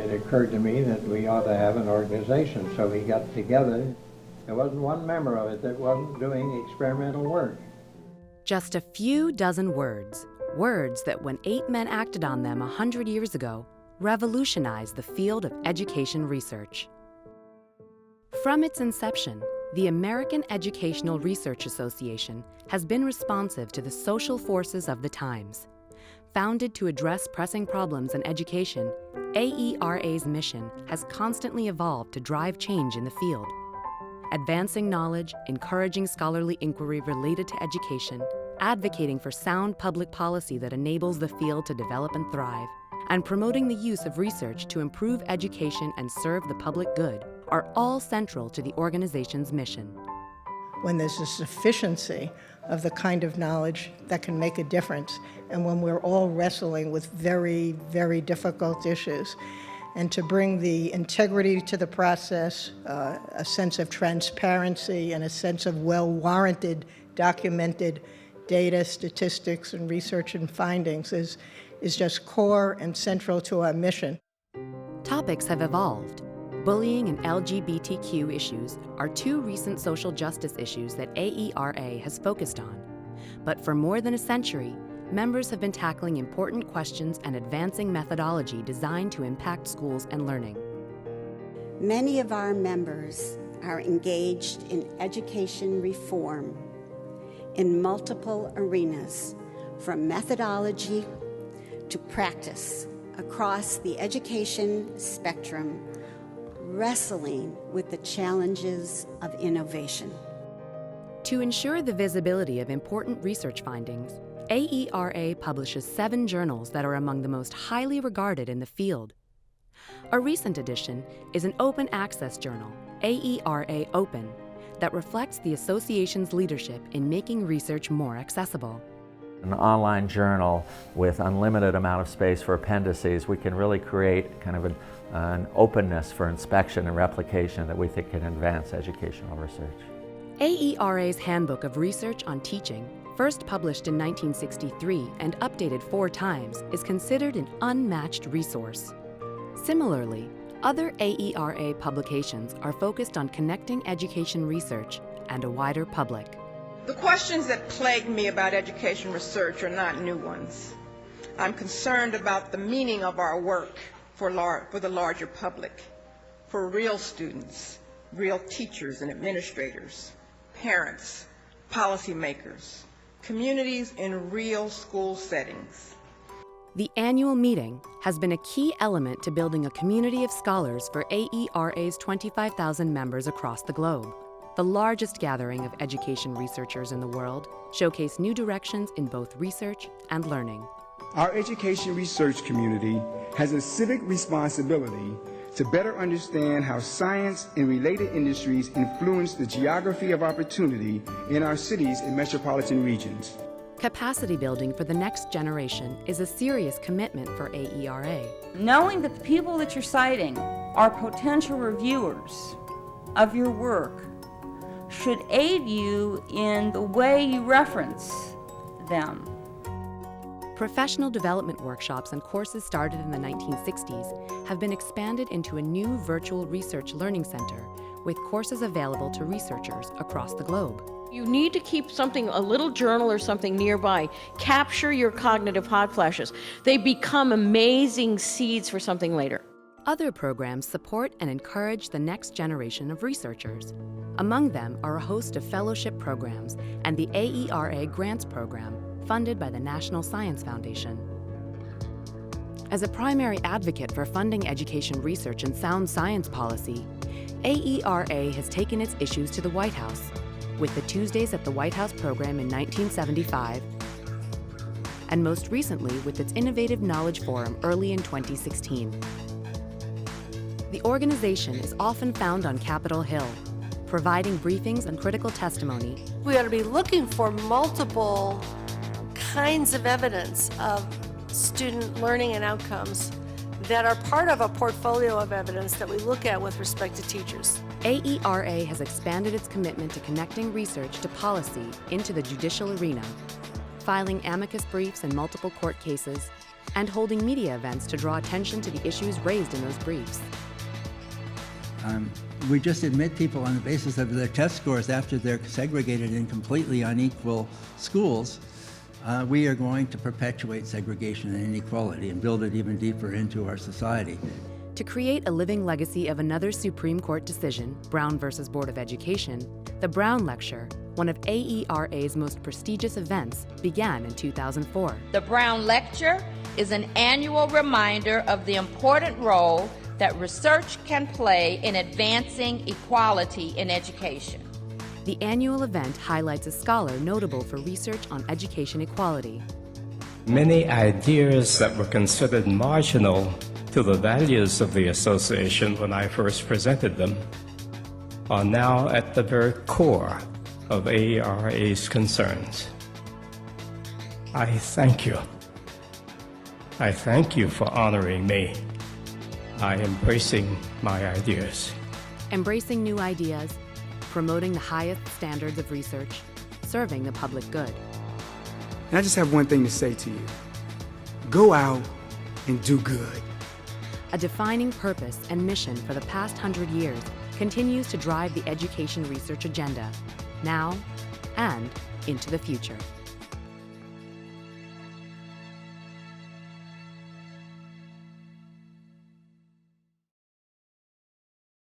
it occurred to me that we ought to have an organization. So we got together. There wasn't one member of it that wasn't doing experimental work. Just a few dozen words that when 8 men acted on them 100 years ago, revolutionized the field of education research. From its inception, the American Educational Research Association has been responsive to the social forces of the times. Founded to address pressing problems in education, AERA's mission has constantly evolved to drive change in the field. Advancing knowledge, encouraging scholarly inquiry related to education, advocating for sound public policy that enables the field to develop and thrive, and promoting the use of research to improve education and serve the public good are all central to the organization's mission. When there's a sufficiency of the kind of knowledge that can make a difference, and when we're all wrestling with very, very difficult issues, and to bring the integrity to the process, a sense of transparency, and a sense of well-warranted, documented data, statistics, and research and findings is just core and central to our mission. Topics have evolved. Bullying and LGBTQ issues are 2 recent social justice issues that AERA has focused on. But for more than a century, members have been tackling important questions and advancing methodology designed to impact schools and learning. Many of our members are engaged in education reform in multiple arenas, from methodology to practice across the education spectrum, wrestling with the challenges of innovation. To ensure the visibility of important research findings, AERA publishes 7 journals that are among the most highly regarded in the field. A recent addition is an open access journal, AERA Open, that reflects the association's leadership in making research more accessible. An online journal with unlimited amount of space for appendices, we can really create kind of an openness for inspection and replication that we think can advance educational research. AERA's Handbook of Research on Teaching, first published in 1963 and updated 4 times, is considered an unmatched resource. Similarly, other AERA publications are focused on connecting education research and a wider public. The questions that plague me about education research are not new ones. I'm concerned about the meaning of our work for the larger public, for real students, real teachers and administrators, parents, policymakers, communities in real school settings. The annual meeting has been a key element to building a community of scholars for AERA's 25,000 members across the globe. The largest gathering of education researchers in the world showcase new directions in both research and learning. Our education research community has a civic responsibility to better understand how science and related industries influence the geography of opportunity in our cities and metropolitan regions. Capacity building for the next generation is a serious commitment for AERA. Knowing that the people that you're citing are potential reviewers of your work should aid you in the way you reference them. Professional development workshops and courses started in the 1960s have been expanded into a new virtual research learning center with courses available to researchers across the globe. You need to keep something, a little journal or something nearby. Capture your cognitive hot flashes. They become amazing seeds for something later. Other programs support and encourage the next generation of researchers. Among them are a host of fellowship programs and the AERA Grants Program, funded by the National Science Foundation. As a primary advocate for funding education research and sound science policy, AERA has taken its issues to the White House, with the Tuesdays at the White House program in 1975, and most recently with its Innovative Knowledge Forum early in 2016. The organization is often found on Capitol Hill, providing briefings and critical testimony. We ought to be looking for multiple kinds of evidence of student learning and outcomes that are part of a portfolio of evidence that we look at with respect to teachers. AERA has expanded its commitment to connecting research to policy into the judicial arena, filing amicus briefs in multiple court cases, and holding media events to draw attention to the issues raised in those briefs. We just admit people on the basis of their test scores after they're segregated in completely unequal schools. We are going to perpetuate segregation and inequality and build it even deeper into our society. To create a living legacy of another Supreme Court decision, Brown versus Board of Education, the Brown Lecture, one of AERA's most prestigious events, began in 2004. The Brown Lecture is an annual reminder of the important role that research can play in advancing equality in education. The annual event highlights a scholar notable for research on education equality. Many ideas that were considered marginal to the values of the association when I first presented them are now at the very core of AERA's concerns. I thank you. I thank you for honoring me by embracing my ideas. Embracing new ideas, promoting the highest standards of research, serving the public good. And I just have one thing to say to you. Go out and do good. A defining purpose and mission for the past 100 years continues to drive the education research agenda, now and into the future.